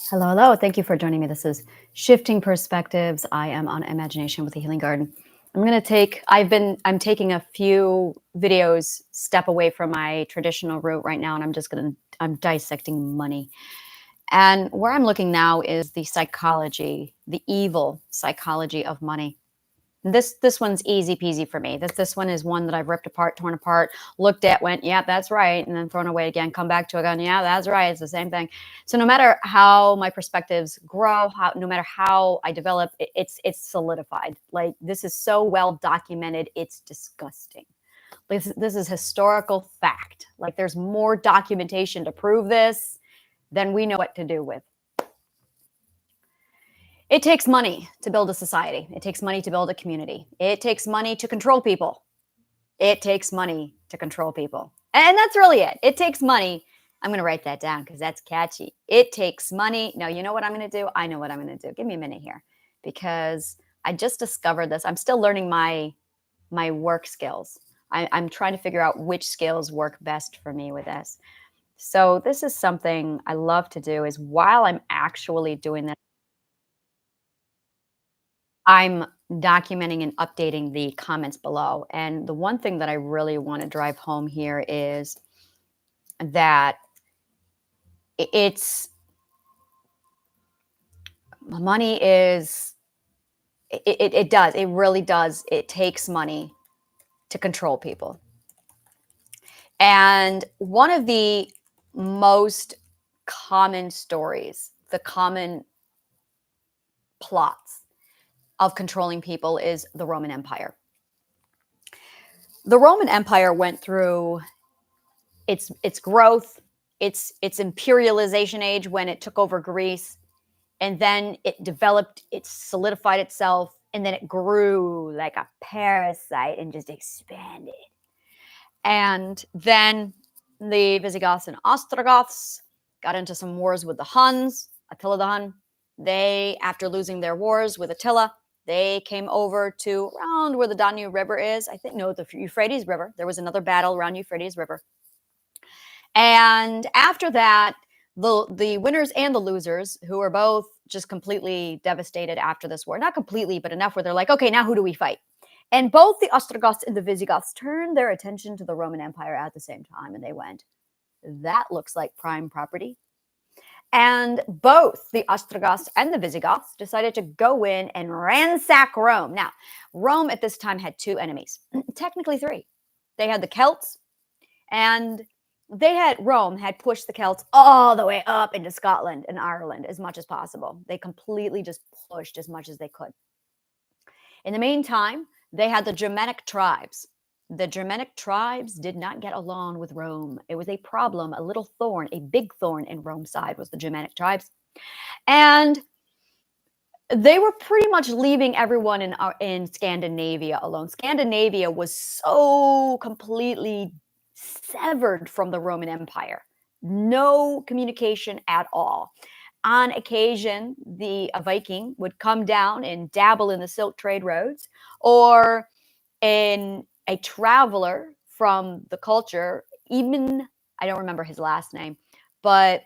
Hello, hello. Thank you for joining me. This is Shifting Perspectives. I am on Imagination with the Healing Garden. I'm taking a few videos step away from my traditional route right now, and I'm dissecting money. And where I'm looking now is the psychology, the evil psychology of money. This one's easy peasy for me. This one is one that I've ripped apart, torn apart, looked at, went, yeah, that's right, and then thrown away again, come back to it again, yeah, that's right, it's the same thing. So no matter how my perspectives grow, no matter how I develop, it's solidified. Like, this is so well documented, it's disgusting. This is historical fact. Like, there's more documentation to prove this than we know what to do with. It takes money to build a society. It takes money to build a community. It takes money to control people. It takes money to control people. And that's really it. It takes money. I'm going to write that down because that's catchy. It takes money. Now, you know what I'm going to do? I know what I'm going to do. Give me a minute here because I just discovered this. I'm still learning my work skills. I'm trying to figure out which skills work best for me with this. So this is something I love to do is while I'm actually doing this, I'm documenting and updating the comments below. And the one thing that I really want to drive home here is that it's money is, it really does. It takes money to control people. And one of the most common stories, the common plots of controlling people is the Roman Empire. The Roman Empire went through its growth, its imperialization age when it took over Greece, and then it developed, it solidified itself, and then it grew like a parasite and just expanded. And then the Visigoths and Ostrogoths got into some wars with the Huns, Attila the Hun. They, after losing their wars with Attila, they came over to around where the Danube River is. I think, no, the Euphrates River. There was another battle around Euphrates River. And after that, the winners and the losers, who are both just completely devastated after this war, not completely, but enough where they're like, okay, now who do we fight? And both the Ostrogoths and the Visigoths turned their attention to the Roman Empire at the same time, and they went, that looks like prime property. And both the Ostrogoths and the Visigoths decided to go in and ransack Rome. Now, Rome at this time had two enemies, technically three. They had the Celts, and Rome had pushed the Celts all the way up into Scotland and Ireland as much as possible. They completely just pushed as much as they could. In the meantime, they had the Germanic tribes. The Germanic tribes did not get along with Rome. It was a problem, a little thorn, a big thorn in Rome's side was the Germanic tribes. And they were pretty much leaving everyone in Scandinavia alone. Scandinavia was so completely severed from the Roman Empire. No communication at all. On occasion, a Viking would come down and dabble in the Silk Trade roads, or a traveler from the culture, even, I don't remember his last name, but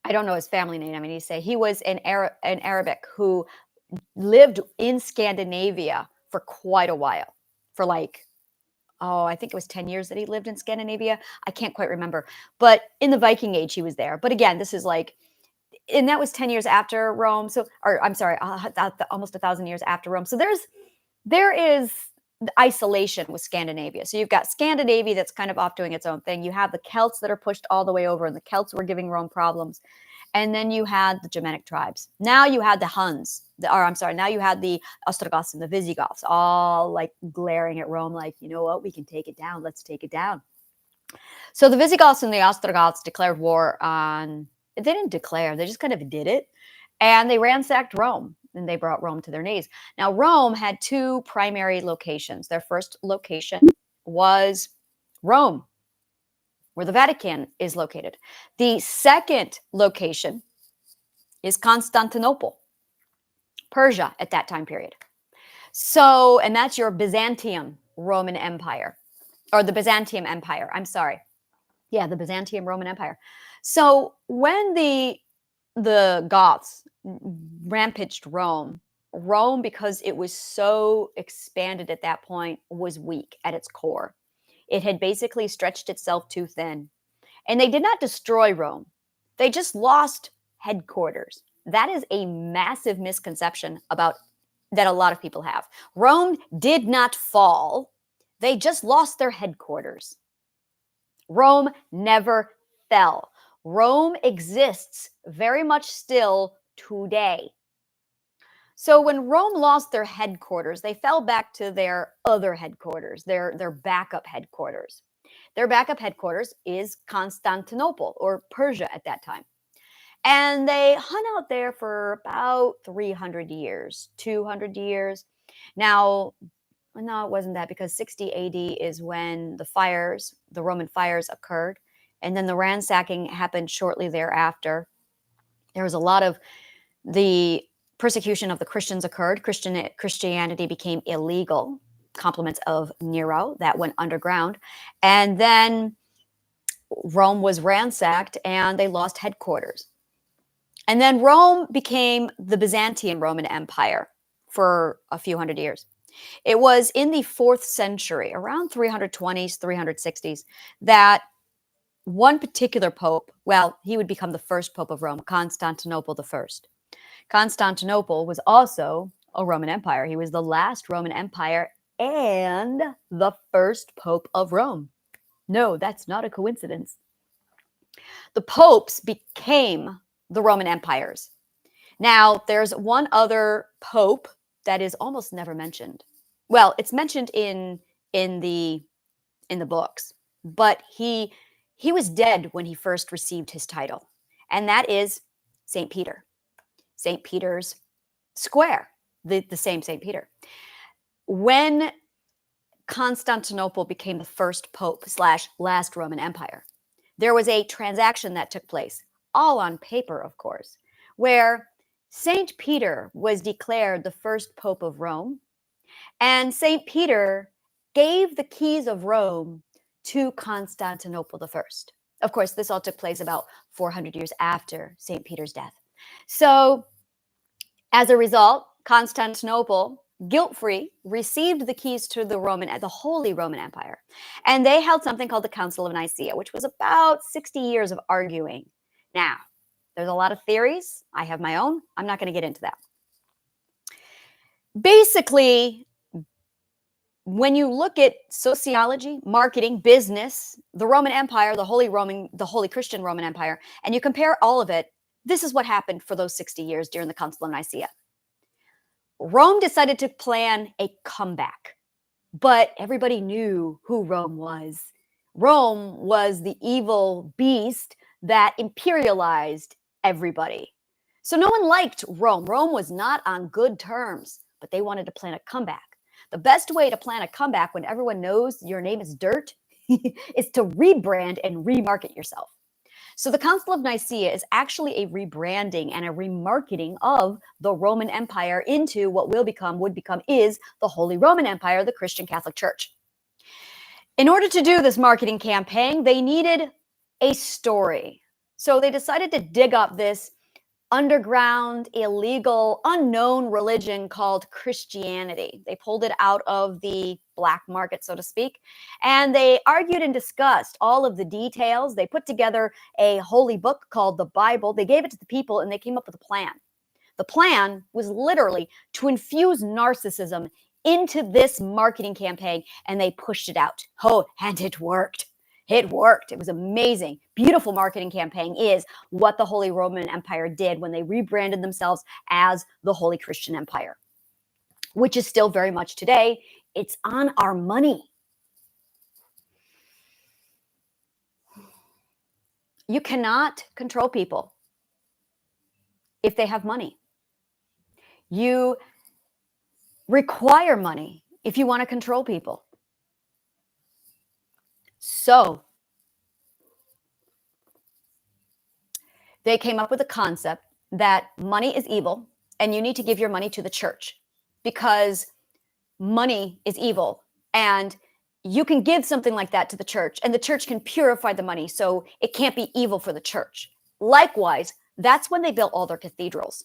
I don't know his family name. I mean, he was an Arabic who lived in Scandinavia for quite a while, for like, I think it was 10 years that he lived in Scandinavia. I can't quite remember, but in the Viking Age, he was there. But again, this is like, and that was 10 years after Rome. So, or I'm sorry, almost 1,000 years after Rome. So there is isolation with Scandinavia. So you've got Scandinavia that's kind of off doing its own thing. You have the Celts that are pushed all the way over, and the Celts were giving Rome problems. And then you had the Germanic tribes. Now you had the Huns, now you had the Ostrogoths and the Visigoths all like glaring at Rome like, you know what, we can take it down. Let's take it down. So the Visigoths and the Ostrogoths declared war on, they didn't declare, they just kind of did it. And they ransacked Rome, and they brought Rome to their knees. Now, Rome had two primary locations. Their first location was Rome, where the Vatican is located. The second location is Constantinople, Persia at that time period. So, and that's your Byzantium Roman Empire, or the Byzantium Empire. I'm sorry. Yeah, the Byzantium Roman Empire. So when the the Goths rampaged Rome, Rome, because it was so expanded at that point, was weak at its core. It had basically stretched itself too thin. And they did not destroy Rome. They just lost headquarters. That is a massive misconception about that a lot of people have. Rome did not fall. They just lost their headquarters. Rome never fell. Rome exists very much still today. So when Rome lost their headquarters, they fell back to their other headquarters, their backup headquarters. Their backup headquarters is Constantinople, or Persia at that time. And they hung out there for about 300 years, 200 years. Now, no, it wasn't that, because 60 AD is when the Roman fires occurred. And then the ransacking happened shortly thereafter. There was a lot of the persecution of the Christians occurred. Christianity became illegal. Compliments of Nero, that went underground. And then Rome was ransacked and they lost headquarters. And then Rome became the Byzantine Roman Empire for a few hundred years. It was in the 4th century, around 320s, 360s, that one particular pope, well, he would become the first pope of Rome, Constantinople I. Constantinople was also a Roman Empire. He was the last Roman Empire and the first pope of Rome. No, that's not a coincidence. The popes became the Roman empires. Now, there's one other pope that is almost never mentioned. Well, it's mentioned in the books, but he was dead when he first received his title, and that is St. Peter. St. Peter's Square, the same St. Peter. When Constantinople became the first pope / last Roman Empire, there was a transaction that took place, all on paper, of course, where St. Peter was declared the first pope of Rome, and St. Peter gave the keys of Rome to Constantinople I. Of course, this all took place about 400 years after St. Peter's death. So, as a result, Constantinople, guilt-free, received the keys to the Holy Roman Empire. And they held something called the Council of Nicaea, which was about 60 years of arguing. Now, there's a lot of theories. I have my own. I'm not going to get into that. Basically, when you look at sociology, marketing, business, the Roman Empire, the Holy Christian Roman Empire, and you compare all of it, this is what happened for those 60 years during the Council of Nicaea. Rome decided to plan a comeback, but everybody knew who Rome was. Rome was the evil beast that imperialized everybody. So no one liked Rome. Rome was not on good terms, but they wanted to plan a comeback. The best way to plan a comeback when everyone knows your name is dirt is to rebrand and remarket yourself. So the Council of Nicaea is actually a rebranding and a remarketing of the Roman Empire into what would become is the Holy Roman Empire, the Christian Catholic Church. In order to do this marketing campaign, they needed a story. So they decided to dig up this underground, illegal, unknown religion called Christianity. They pulled it out of the black market, so to speak, and they argued and discussed all of the details. They put together a holy book called the Bible. They gave it to the people, and they came up with a plan. The plan was literally to infuse narcissism into this marketing campaign, and they pushed it out. Oh, and it worked. It worked. It was amazing. Beautiful marketing campaign is what the Holy Roman Empire did when they rebranded themselves as the Holy Christian Empire, which is still very much today. It's on our money. You cannot control people if they have money. You require money if you want to control people. So they came up with a concept that money is evil and you need to give your money to the church because money is evil, and you can give something like that to the church and the church can purify the money so it can't be evil for the church. Likewise, That's when they built all their cathedrals.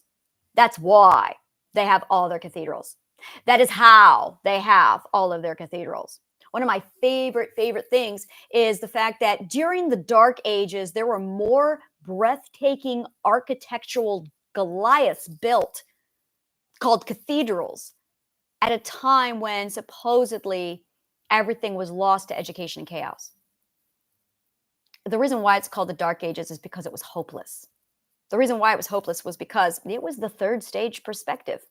That's why they have all their cathedrals. That is how they have all of their cathedrals. One of my favorite things is the fact that during the Dark Ages, there were more breathtaking architectural Goliaths built called cathedrals at a time when supposedly everything was lost to education and chaos. The reason why it's called the Dark Ages is because it was hopeless. The reason why it was hopeless was because it was the third stage perspective.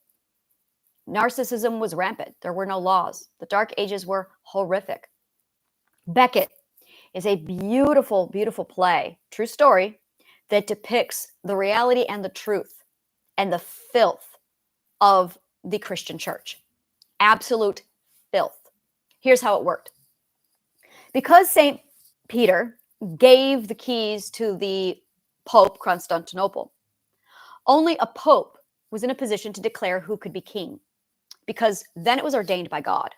Narcissism was rampant. There were no laws. The Dark Ages were horrific. Beckett is a beautiful, beautiful play, true story, that depicts the reality and the truth and the filth of the Christian church. Absolute filth. Here's how it worked. Because St. Peter gave the keys to the Pope Constantinople, only a pope was in a position to declare who could be king, because then it was ordained by God.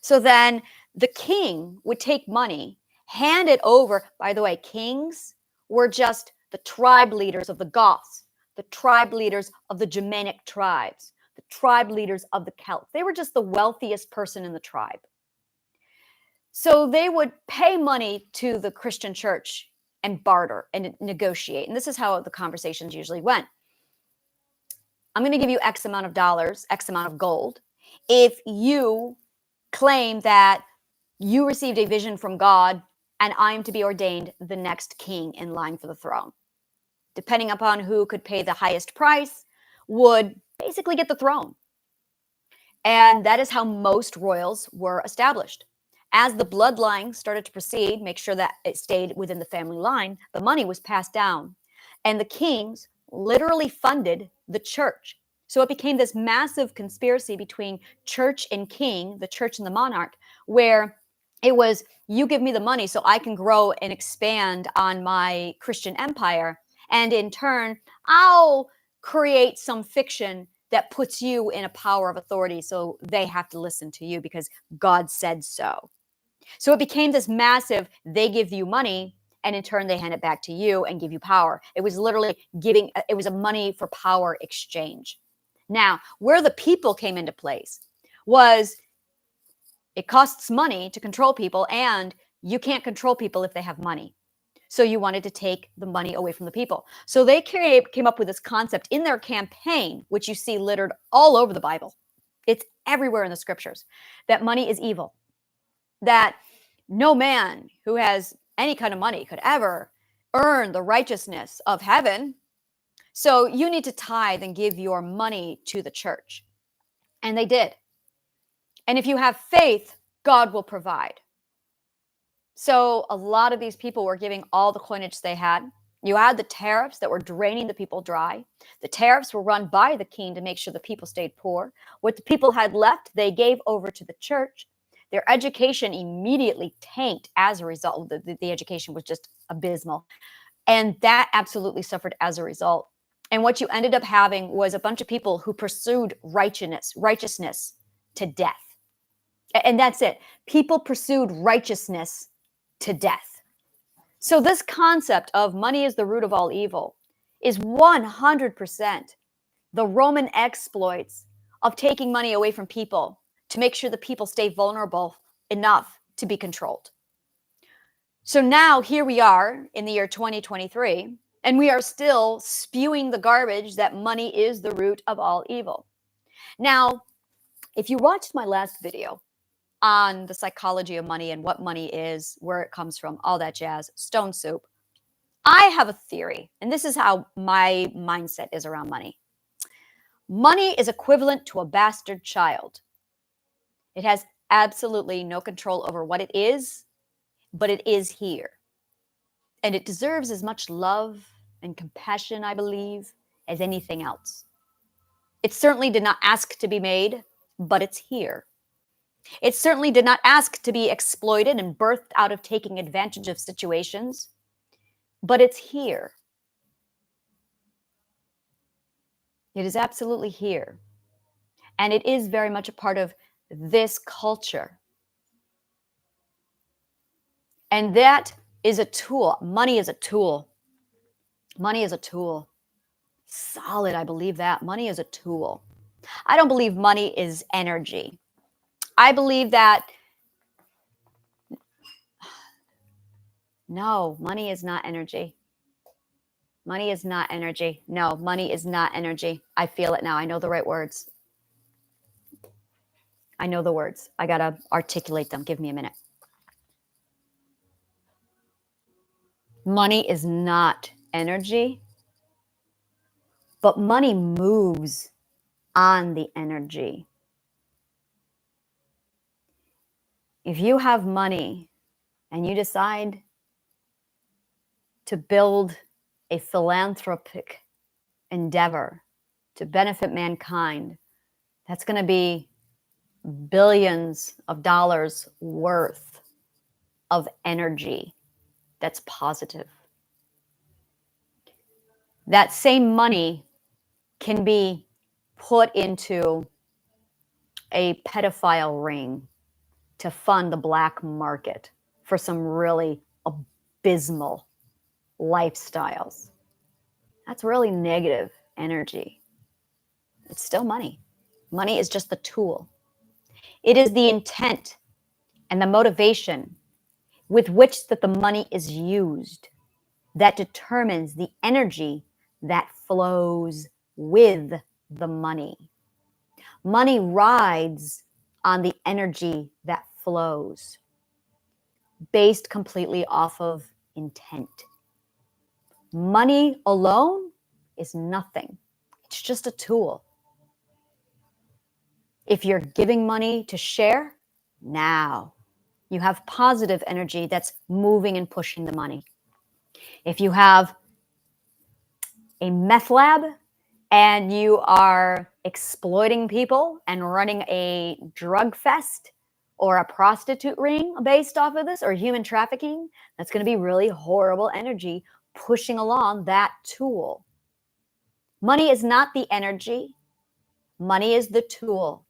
So then the king would take money, hand it over. By the way, kings were just the tribe leaders of the Goths, the tribe leaders of the Germanic tribes, the tribe leaders of the Celts. They were just the wealthiest person in the tribe. So they would pay money to the Christian church and barter and negotiate. And this is how the conversations usually went. I'm going to give you X amount of dollars, X amount of gold, if you claim that you received a vision from God and I'm to be ordained the next king in line for the throne. Depending upon who could pay the highest price would basically get the throne. And that is how most royals were established. As the bloodline started to proceed, make sure that it stayed within the family line, the money was passed down. And the kings literally funded the church. So it became this massive conspiracy between church and king, the church and the monarch, where it was, you give me the money so I can grow and expand on my Christian empire. And in turn, I'll create some fiction that puts you in a power of authority. So they have to listen to you because God said so. So it became this massive, they give you money and in turn they hand it back to you and give you power. It was literally it was a money for power exchange. Now, where the people came into place was it costs money to control people and you can't control people if they have money. So you wanted to take the money away from the people. So they came up with this concept in their campaign, which you see littered all over the Bible. It's everywhere in the scriptures, that money is evil, that no man who has any kind of money could ever earn the righteousness of heaven. So you need to tithe and give your money to the church. And they did. And if you have faith, God will provide. So a lot of these people were giving all the coinage they had. You had the tariffs that were draining the people dry. The tariffs were run by the king to make sure the people stayed poor. What the people had left, they gave over to the church. Their education immediately tanked as a result. The education was just abysmal. And that absolutely suffered as a result. And what you ended up having was a bunch of people who pursued righteousness to death. And that's it. People pursued righteousness to death. So this concept of money is the root of all evil is 100% the Roman exploits of taking money away from people to make sure the people stay vulnerable enough to be controlled. So now here we are in the year 2023, and we are still spewing the garbage that money is the root of all evil. Now, if you watched my last video on the psychology of money and what money is, where it comes from, all that jazz, stone soup, I have a theory, and this is how my mindset is around money. Money is equivalent to a bastard child. It has absolutely no control over what it is, but it is here. And it deserves as much love and compassion, I believe, as anything else. It certainly did not ask to be made, but it's here. It certainly did not ask to be exploited and birthed out of taking advantage of situations, but it's here. It is absolutely here. And it is very much a part of this culture. And that is a tool. Money is a tool. Money is a tool. Solid. I believe that. Money is a tool. I don't believe money is energy. I believe that no, money is not energy. Money is not energy. No, money is not energy. I feel it now. I know the right words. I know the words. I got to articulate them. Give me a minute. Money is not energy, but money moves on the energy. If you have money and you decide to build a philanthropic endeavor to benefit mankind, that's going to be billions of dollars worth of energy that's positive. That same money can be put into a pedophile ring to fund the black market for some really abysmal lifestyles. That's really negative energy. It's still money. Money is just the tool. It is the intent and the motivation with which that the money is used that determines the energy that flows with the money. Money rides on the energy that flows based completely off of intent. Money alone is nothing. It's just a tool. If you're giving money to share, now you have positive energy that's moving and pushing the money. If you have a meth lab and you are exploiting people and running a drug fest or a prostitute ring based off of this, or human trafficking, that's going to be really horrible energy pushing along that tool. Money is not the energy. Money is the tool.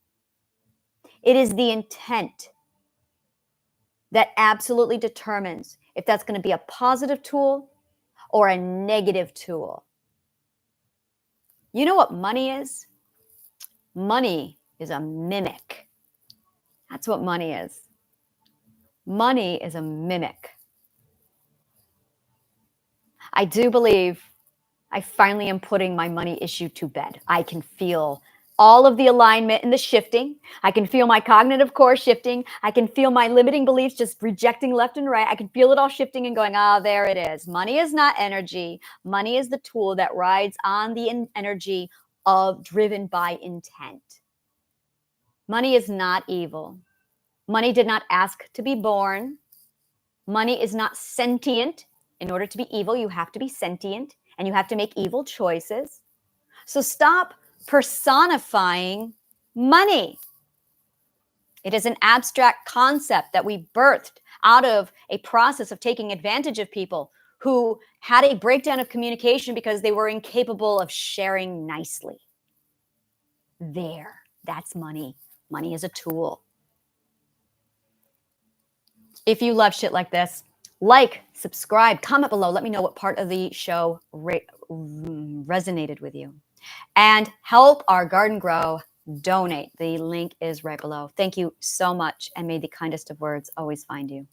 It is the intent that absolutely determines if that's going to be a positive tool or a negative tool. You know what money is? Money is a mimic. That's what money is. Money is a mimic. I do believe I finally am putting my money issue to bed. I can feel all of the alignment and the shifting. I can feel my cognitive core shifting. I can feel my limiting beliefs just rejecting left and right. I can feel it all shifting and going, there it is. Money is not energy. Money is the tool that rides on the energy of driven by intent. Money is not evil. Money did not ask to be born. Money is not sentient. In order to be evil, you have to be sentient and you have to make evil choices. So stop personifying money. It is an abstract concept that we birthed out of a process of taking advantage of people who had a breakdown of communication because they were incapable of sharing nicely. That's money. Money is a tool. If you love shit like this, like, subscribe, comment below. Let me know what part of the show resonated with you. And help our garden grow. Donate. The link is right below. Thank you so much, and may the kindest of words always find you.